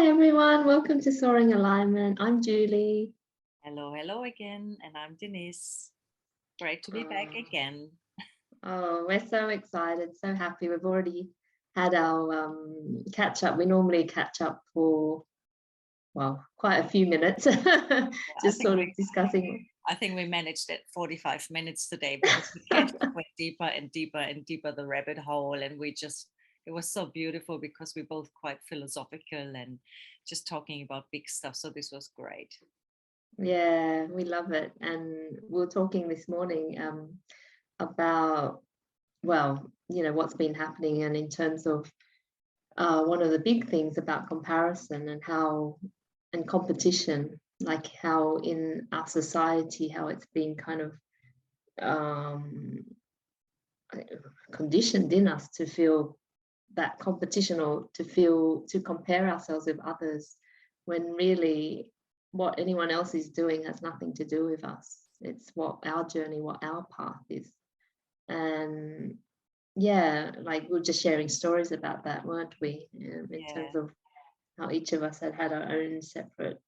everyone, welcome to Soaring Alignment. I'm Julie. Hello again, and I'm Deniz. Great to be back Oh, again. we're so excited, so happy. We've already had our catch up. We normally catch up for, well, quite a few minutes, I just think sort we of discussing. I think we managed it 45 minutes today because we kept going deeper and deeper and deeper the rabbit hole, and it was so beautiful because we're both quite philosophical and just talking about big stuff. So this was great. Yeah, we love it. And we were talking this morning about, well, what's been happening, and in terms of one of the big things about comparison and competition, like how in our society, how it's been kind of um, conditioned in us to feel that competition, or to compare ourselves with others, when really what anyone else is doing has nothing to do with us. It's what our journey, what our path is. And yeah, like we were just sharing stories about that, weren't we? In Yeah. terms of how each of us had our own separate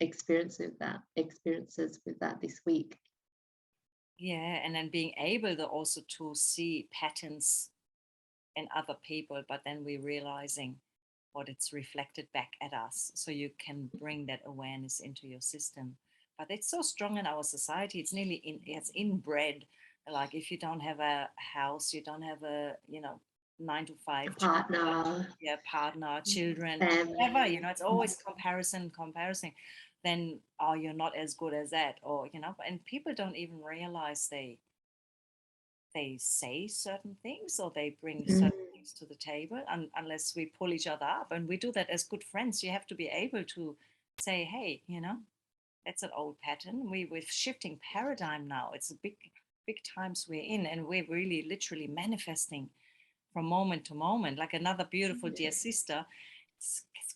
experiences with that this week. Yeah. And then being able to also to see patterns in other people, but then we're realizing what it's reflected back at us. So you can bring that awareness into your system. But it's so strong in our society. It's inbred. Like if you don't have a house, you don't have a, 9 to 5 job, Partner, yeah, partner, children, whatever, family. it's always comparison. Then, oh, you're not as good as that, or, and people don't even realize they say certain things or they bring Mm, certain things to the table, unless we pull each other up. And we do that as good friends. You have to be able to say, hey, that's an old pattern. We're shifting paradigm now. It's a big times we're in, and we're really literally manifesting from moment to moment. Like another beautiful dear sister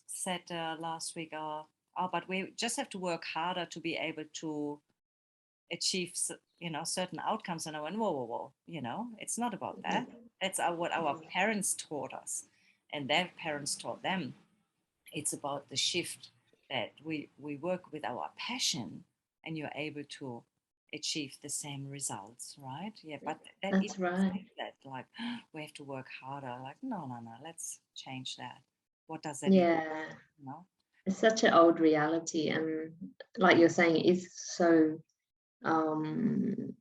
said last week, oh, but we just have to work harder to be able to achieve certain outcomes. And I went, whoa, it's not about that. That's what our parents taught us, and their parents taught them. It's about the shift that we work with our passion, and you're able to achieve the same results, right? Yeah, but that that's even right. said that, like, we have to work harder. Like, no, let's change that. What does that even Yeah, you know it's such an old reality, and like you're saying, it is so um,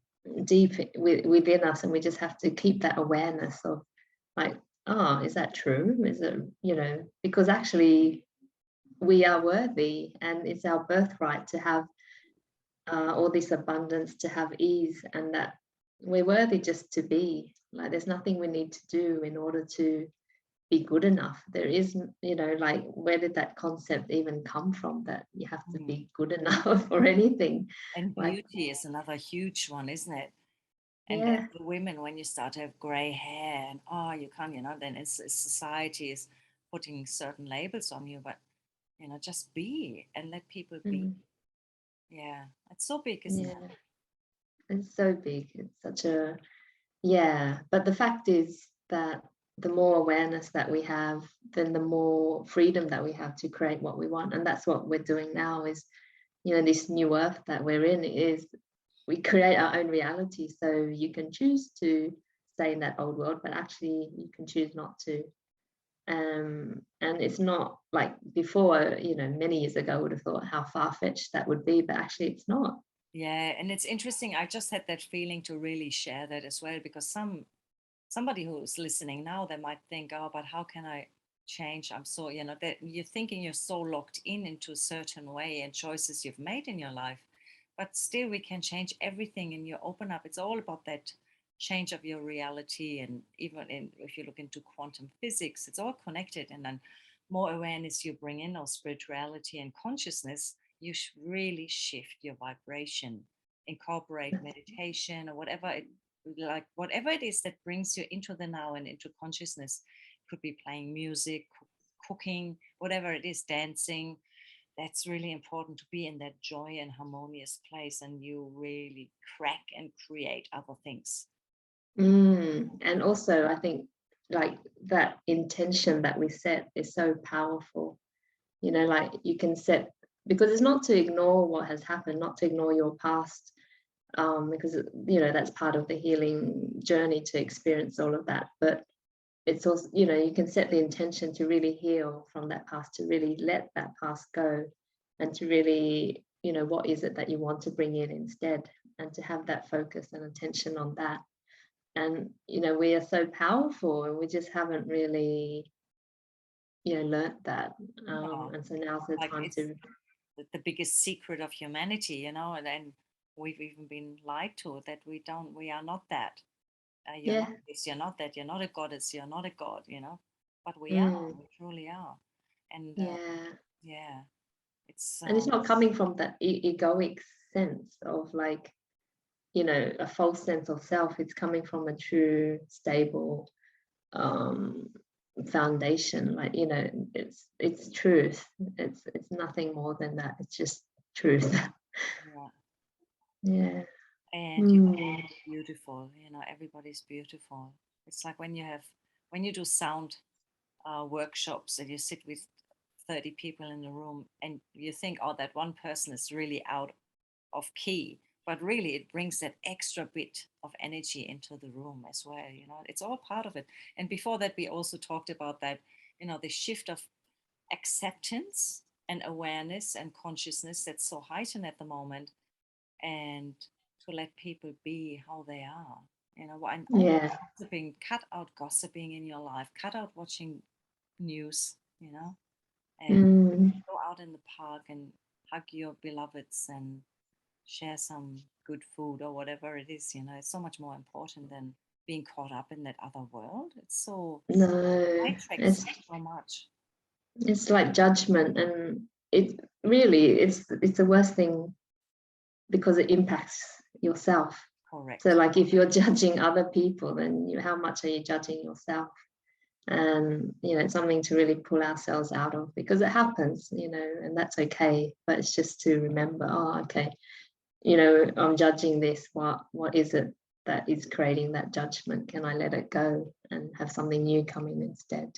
deep within us, and we just have to keep that awareness of, like, oh, is that true? Is it, because actually we are worthy, and it's our birthright to have all this abundance, to have ease, and that we're worthy just to be. Like, there's nothing we need to do in order to be good enough. There isn't, like, where did that concept even come from, that you have to Mm. be good enough for anything? And Like, beauty is another huge one, isn't it? And as yeah, the women, when you start to have gray hair and, oh, you can't, then society is putting certain labels on you. But just be and let people be. mm, Yeah, it's so big, isn't it? yeah, it's so big. It's such a, yeah. But the fact is that the more awareness that we have, then the more freedom that we have to create what we want. And that's what we're doing now, is, this new earth that we're in, is we create our own reality. So you can choose to stay in that old world, but actually you can choose not to. And it's not like before, many years ago, I would have thought how far-fetched that would be, but actually it's not. Yeah, and it's interesting. I just had that feeling to really share that as well, because somebody who's listening now, they might think, oh, but how can I change? I'm so, that you're thinking you're so locked into a certain way and choices you've made in your life. But still, we can change everything, and you open up. It's all about that change of your reality. And if you look into quantum physics, it's all connected. And then more awareness you bring in, or spirituality and consciousness, you really shift your vibration. Incorporate meditation or whatever it is that brings you into the now and into consciousness. Could be playing music, cooking, whatever it is, dancing. That's really important, to be in that joy and harmonious place, and you really crack and create other things. And also, I think, like, that intention that we set is so powerful. you know, like you can set, because it's not to ignore what has happened, not to ignore your past, because, you know, that's part of the healing journey to experience all of that. But it's also, you know, you can set the intention to really heal from that past, to really let that past go, and to really, you know, what is it that you want to bring in instead, and to have that focus and attention on that. And, you know, we are so powerful, and we just haven't really, you know, learnt that. And so now's the Like time it's to, the biggest secret of humanity, you know, and then we've even been lied to that we are not that. You're yeah. not this, you're not that, you're not a goddess, you're not a god, you know. But we are, Mm, we truly are. And yeah. yeah, it's And it's not coming from that egoic sense of, like, you know, a false sense of self. It's coming from a true, stable foundation. Like, you know, it's truth. It's nothing more than that. It's just truth. yeah. Yeah. And you Mm. are beautiful, you know, everybody's beautiful. It's like when you do sound workshops and you sit with 30 people in the room and you think, oh, that one person is really out of key, but really it brings that extra bit of energy into the room as well, you know. It's all part of it. And before that we also talked about that, you know, the shift of acceptance and awareness and consciousness that's so heightened at the moment, and to let people be how they are, you know. And all Yeah. gossiping, cut out gossiping in your life, cut out watching news, you know, and Mm. go out in the park and hug your beloveds and share some good food or whatever it is, you know. It's so much more important than being caught up in that other world. It's so No, sidetracks so much. it's like judgment, and it really, it's the worst thing, because it impacts yourself. So, Correct. like, if you're judging other people, then how much are you judging yourself? And, you know, it's something to really pull ourselves out of, because it happens, you know, and that's okay. But it's just to remember, oh, okay, you know, I'm judging this. What is it that is creating that judgment? Can I let it go and have something new come in instead?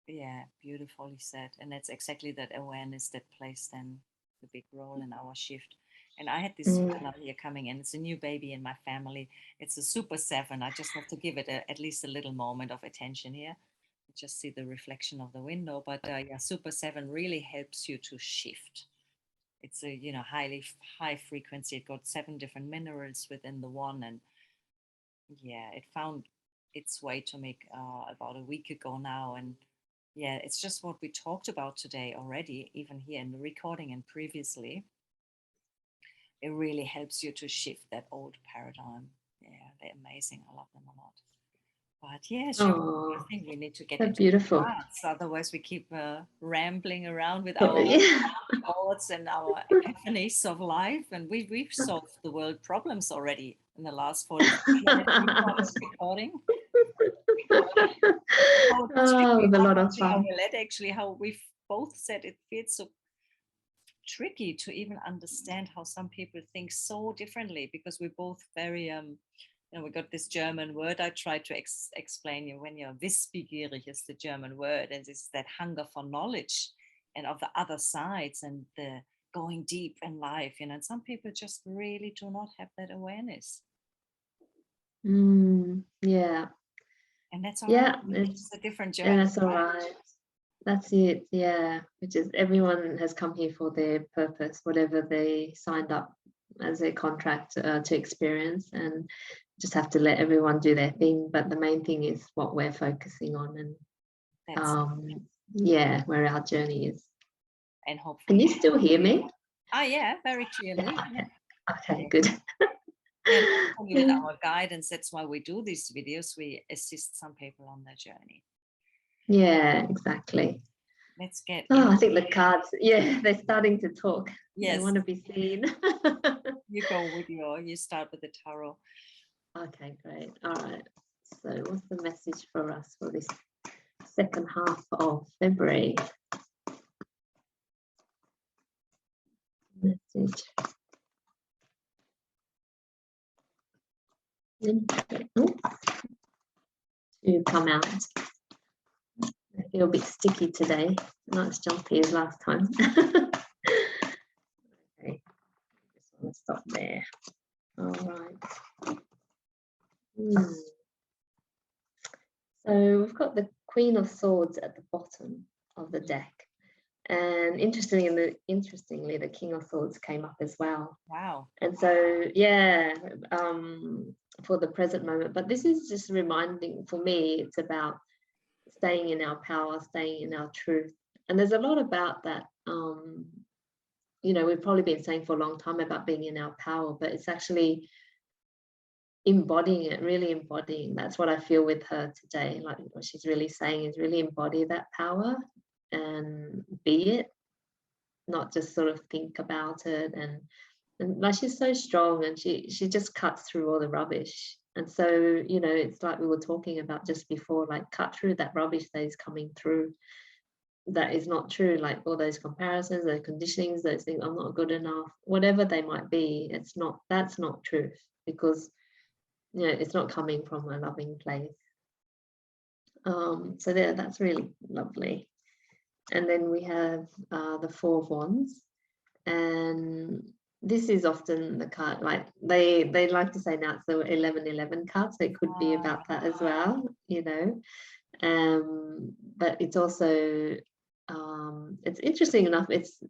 Yeah, beautifully said. And that's exactly that awareness that plays then the big role in our shift. And I had this Mm. journal here coming in. It's a new baby in my family. It's a Super 7. I just have to give it at least a little moment of attention here. You just see the reflection of the window. But yeah, Super 7 really helps you to shift. It's a, you know, high frequency. It got 7 different minerals within the one. And yeah, it found its way to me about a week ago now. And yeah, it's just what we talked about today already, even here in the recording and previously. It really helps you to shift that old paradigm. Yeah, they're amazing. I love them a lot. But yeah, sure. I Oh, think we need to get they're into the beautiful. parts. Otherwise, we keep rambling around with Oh, our yeah. thoughts and our epiphanies of life. And we've solved the world problems already in the last 45 minutes before this recording. How Oh, tricky, with a how lot of touching, how fun. relate actually, how we've both said it feels so tricky to even understand how some people think so differently, because we're both very you know, we got this German word I tried to explain you. When you're wissbegierig is the German word, and it's that hunger for knowledge and of the other sides and the going deep in life, you know. And some people just really do not have that awareness, Yeah, and that's all right. yeah, It's it's a different and journey, that's all right? right. That's it. Yeah, which is, everyone has come here for their purpose, whatever they signed up as a contract to experience, and just have to let everyone do their thing. But the main thing is what we're focusing on, and That's yeah, where our journey is. and Can hopefully, you still hear me? yeah, very clearly. Yeah. Yeah. Okay, good. And hopefully, with our guidance, that's why we do these videos. We assist some people on their journey. Yeah, exactly. Let's get Oh, in. I think the cards, yeah, they're starting to talk. They Yes, want to be seen. you go with you start with the tarot. Okay, great. All right. So what's the message for us for this second half of February? Message. To come out. feel a bit sticky today, not as jumpy as last time. Okay, just want to stop there. All right. So we've got the Queen of Swords at the bottom of the deck. And interestingly, the King of Swords came up as well. Wow. And so, yeah, for the present moment. But this is just reminding, for me, it's about staying in our power, staying in our truth. And there's a lot about that. You know, we've probably been saying for a long time about being in our power, but it's actually embodying it, really embodying. That's what I feel with her today. Like what she's really saying is really embody that power and be it, not just sort of think about it. And like she's so strong, and she just cuts through all the rubbish. And so, you know, it's like we were talking about just before, like cut through that rubbish that is coming through, that is not true, like all those comparisons, those conditionings, those things, I'm not good enough, whatever they might be. It's not, that's not truth, because you know, it's not coming from a loving place. So there, that's really lovely. And then we have the Four of Wands, and this is often the card, like they like to say now it's the 1111 card, so it could be about that as well, you know. But it's also it's interesting enough, it's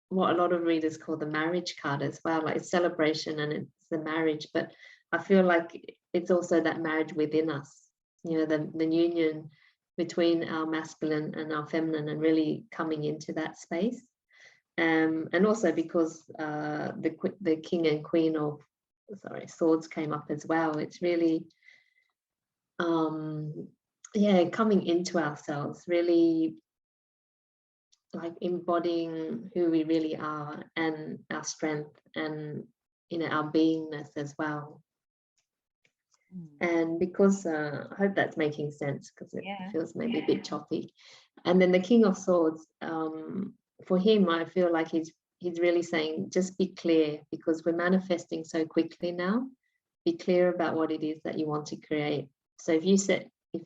what a lot of readers call the marriage card as well. Like it's celebration and it's the marriage, but I feel like it's also that marriage within us, you know, the union between our masculine and our feminine, and really coming into that space. And also because the King and Queen of Swords came up as well. It's really yeah, coming into ourselves, really like embodying who we really are, and our strength, and you know, our beingness as well. And because I hope that's making sense, because it feels maybe a bit choppy. And then the King of Swords, for him, I feel like he's really saying, just be clear, because we're manifesting so quickly now. Be clear about what it is that you want to create. So if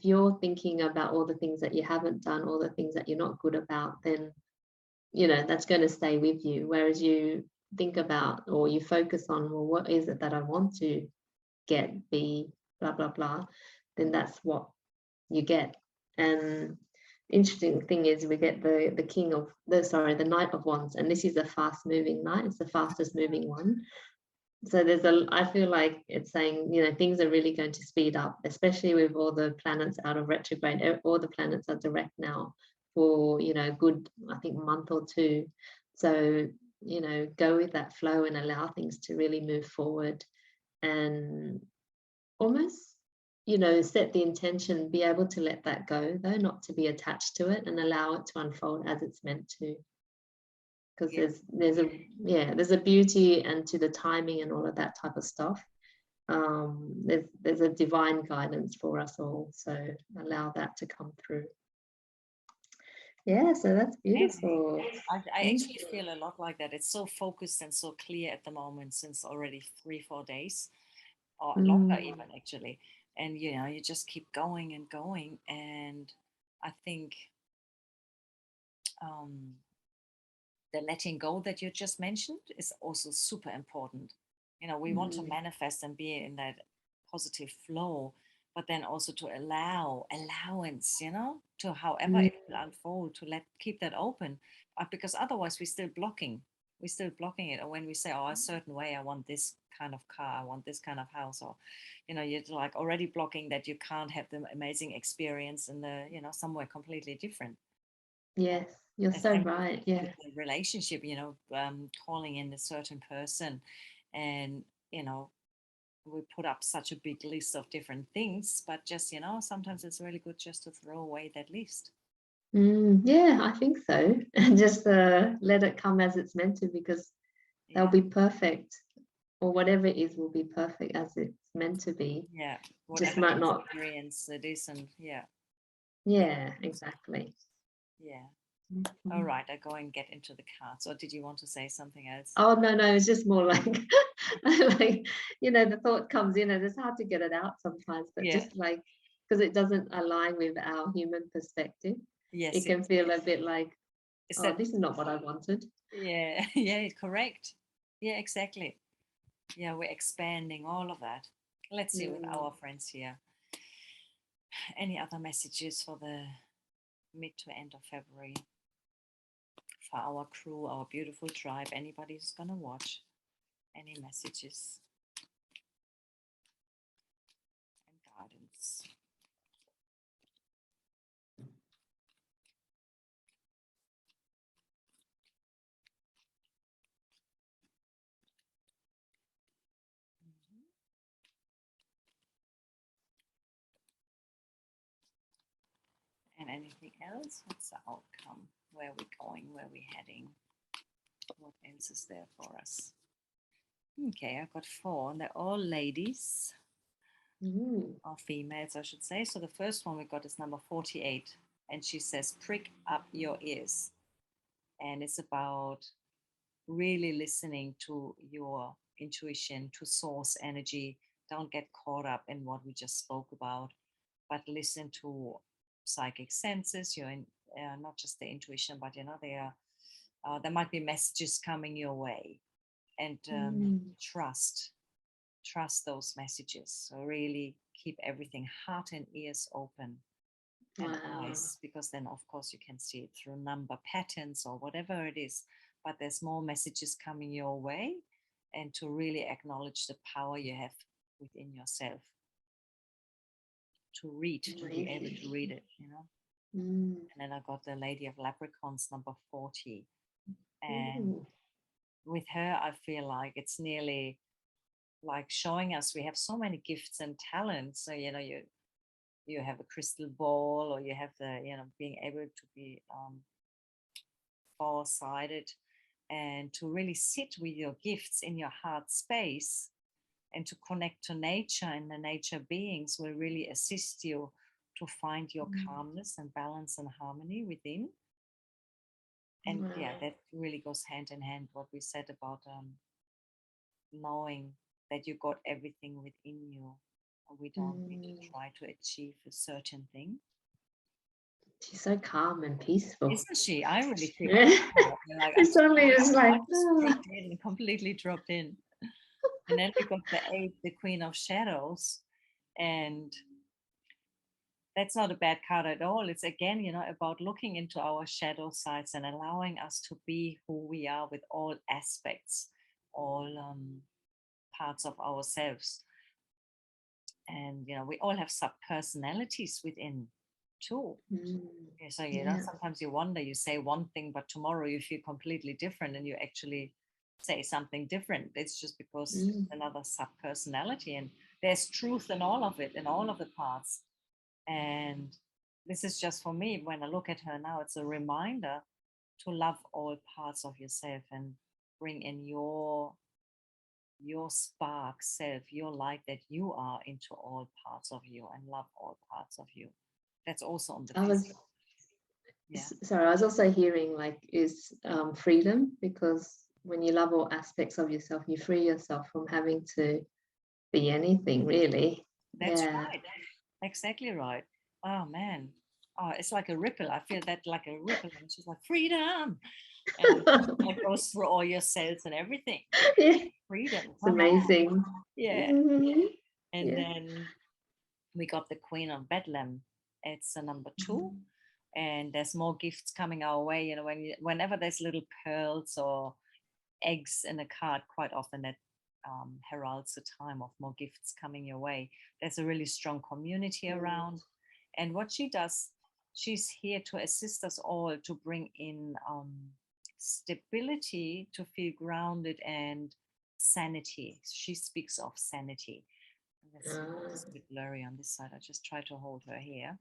you're thinking about all the things that you haven't done, all the things that you're not good about, then you know that's going to stay with you. Whereas you think about, or you focus on, well, what is it that I want to get, be, blah blah blah, then that's what you get. And interesting thing is, we get the Knight of Wands, and this is a fast moving knight. It's the fastest moving one. So I feel like it's saying, you know, things are really going to speed up, especially with all the planets out of retrograde. All the planets are direct now for, you know, a good, I think, month or two. So, you know, go with that flow and allow things to really move forward, and almost, you know, set the intention, be able to let that go, though, not to be attached to it, and allow it to unfold as it's meant to. Because there's a beauty, and to the timing and all of that type of stuff. There's a divine guidance for us all, so allow that to come through. Yeah, so that's beautiful. I actually feel a lot like that. It's so focused and so clear at the moment, since already 3-4 days, or longer even, actually. And you know, you just keep going and going. And I think the letting go that you just mentioned is also super important. You know, we want to manifest and be in that positive flow, but then also to allowance, you know, to however it will unfold, to keep that open, because otherwise we're still blocking it. Or when we say, oh, a certain way, I want this kind of car, I want this kind of house, or you know, you're like already blocking that you can't have the amazing experience in the, you know, somewhere completely different. Yes, you're so right. Yeah, relationship, you know, calling in a certain person, and you know, we put up such a big list of different things, but just, you know, sometimes it's really good just to throw away that list. Yeah, I think so. And just let it come as it's meant to, because they'll be perfect, or whatever it is will be perfect as it's meant to be. Yeah, just might not experience it is. And yeah, exactly. Yeah. All right, I go and get into the cards. Or did you want to say something else? Oh, no, it's just more like like, you know, the thought comes in and it's hard to get it out sometimes, but just like, because it doesn't align with our human perspective. Yes, it can feel a bit like, is oh, that, this is not what I wanted. yeah, yeah, correct. Yeah, exactly. Yeah, we're expanding all of that. Let's see with our friends here. Any other messages for the mid to end of February for our crew, our beautiful tribe? Anybody who's gonna watch? Any messages and guidance? And anything else? What's the outcome? Where are we going? Where are we heading? What else is there for us? Okay, I've got 4, and they're all ladies, or females, I should say. So the first one we got is number 48, and she says, "Prick up your ears." And it's about really listening to your intuition, to source energy. Don't get caught up in what we just spoke about, but listen to psychic senses, not just the intuition, but there might be messages coming your way, and trust those messages. So really keep everything heart and ears open, and eyes, because then of course you can see it through number patterns or whatever it is, but there's more messages coming your way, and to really acknowledge the power you have within yourself to be able to read it, And then I got the Lady of Leprechauns, number 40. And with her, I feel like it's nearly like showing us we have so many gifts and talents. So, you have a crystal ball, or you have the, being able to be far-sighted, and to really sit with your gifts in your heart space, and to connect to nature, and the nature beings will really assist you to find your calmness and balance and harmony within. And yeah, that really goes hand in hand what we said about knowing that you got everything within you. We don't need to try to achieve a certain thing. She's so calm and peaceful, isn't she? I really feel like it suddenly is like dropped in, completely dropped in. And then we got the 8, the Queen of Shadows, and that's not a bad card at all. It's again, about looking into our shadow sides and allowing us to be who we are with all aspects, all parts of ourselves. And we all have sub personalities within too. So sometimes you wonder, you say one thing, but tomorrow you feel completely different, and you actually say something different. It's just because it's another sub personality, and there's truth in all of it, in all of the parts. And this is just for me, when I look at her now, it's a reminder to love all parts of yourself and bring in your spark self, your light that you are, into all parts of you, and love all parts of you. That's also on the physical. Sorry, I was also hearing is freedom, because when you love all aspects of yourself, you free yourself from having to be anything, really. That's right. Exactly right. Oh man. Oh, it's like a ripple. I feel that like a ripple, and she's like, freedom. And it goes through all your cells and everything. Freedom. It's amazing. Yeah. And then we got the Queen of Bedlam. It's a number 2. And there's more gifts coming our way. Whenever there's little pearls or eggs in a card, quite often that heralds the time of more gifts coming your way. There's a really strong community around. And what she does, she's here to assist us all to bring in stability, to feel grounded, and sanity. She speaks of sanity. It's a bit blurry on this side. I just try to hold her here.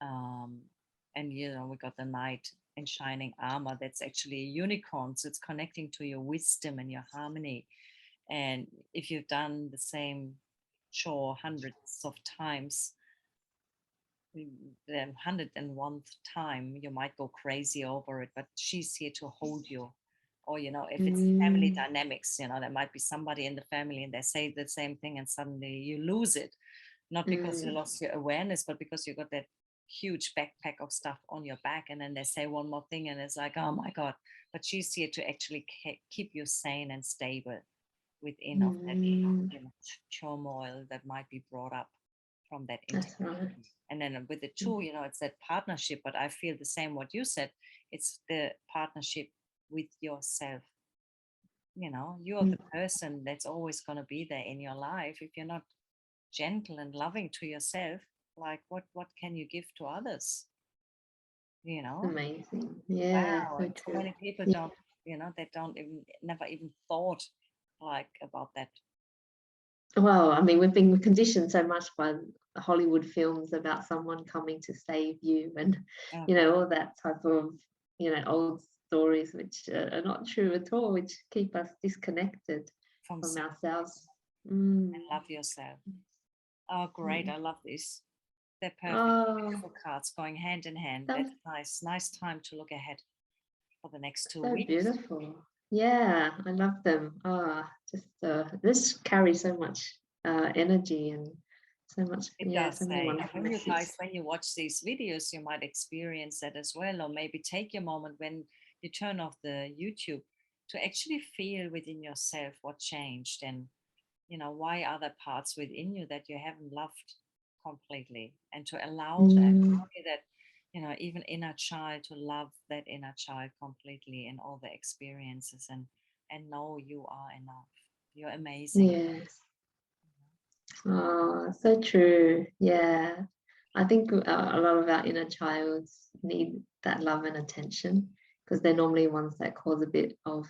And we got the knight in shining armor. That's actually a unicorn, so it's connecting to your wisdom and your harmony. And if you've done the same chore hundreds of times, the 101th time you might go crazy over it, but she's here to hold you. Or if it's family dynamics, there might be somebody in the family and they say the same thing, and suddenly you lose it, not because you lost your awareness, but because you got that huge backpack of stuff on your back, and then they say one more thing and it's like, oh my God. But she's here to actually keep you sane and stable within of that turmoil that might be brought up from that That's right. intimacy. And then with the two, it's that partnership, but I feel the same what you said. It's the partnership with yourself. You're the person that's always going to be there in your life. If you're not gentle and loving to yourself, like what can you give to others? Amazing. Yeah. Wow. So And so true. many people don't, they don't even never even thought like about that. Well, I mean, we've been conditioned so much by Hollywood films about someone coming to save you, and all that type of old stories which are not true at all, which keep us disconnected from ourselves. And love yourself. Oh, great! I love this. They're perfect. Beautiful cards going hand in hand. That's nice. Nice time to look ahead for the next 2 weeks. Beautiful. Yeah, I love them. Just this carries so much energy and so much. It does. So many wonderful messages. When you watch these videos, you might experience that as well, or maybe take a moment when you turn off the YouTube to actually feel within yourself what changed, and why are there parts within you that you haven't loved completely, and to allow that even inner child, to love that inner child completely in all the experiences, and know you are enough. You're amazing. Yes. Oh, so true. Yeah. I think a lot of our inner childs need that love and attention, because they're normally ones that cause a bit of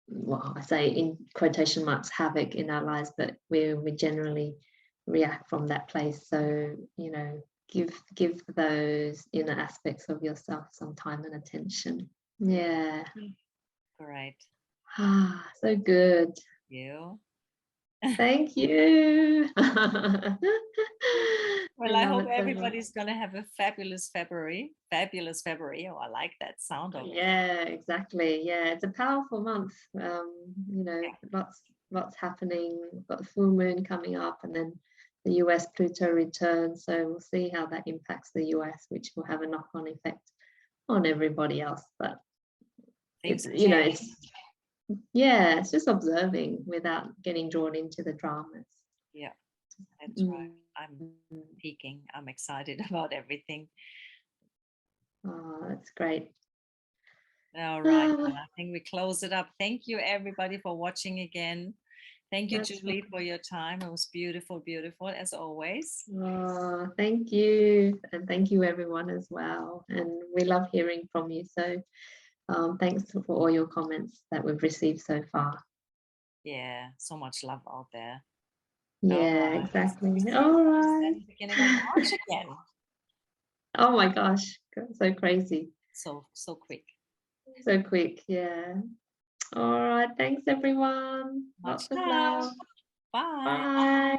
well, I say in quotation marks, havoc in our lives, but we generally react from that place. So, give those inner aspects of yourself some time and attention. Yeah. Great. So good. You. Thank you. Well, I hope everybody's going to have a fabulous February. Fabulous February. Oh, I like that sound of it. Yeah, exactly. Yeah, it's a powerful month. Lots happening. We've got the full moon coming up, and then the US Pluto return. So we'll see how that impacts the US, which will have a knock-on effect on everybody else. But it's it's just observing without getting drawn into the dramas. Yeah, that's right. I'm peaking. I'm excited about everything. Oh, that's great. All right. Well, I think we close it up. Thank you, everybody, for watching again. Thank you, Julie, for your time. It was beautiful, beautiful, as always. Oh, thank you. And thank you, everyone, as well. And we love hearing from you. So thanks for all your comments that we've received so far. Yeah, so much love out there. Yeah, exactly. All right. Beginning of March again. Oh my gosh, so crazy. So quick. So quick, yeah. All right, thanks everyone. Lots of love. Bye. Bye.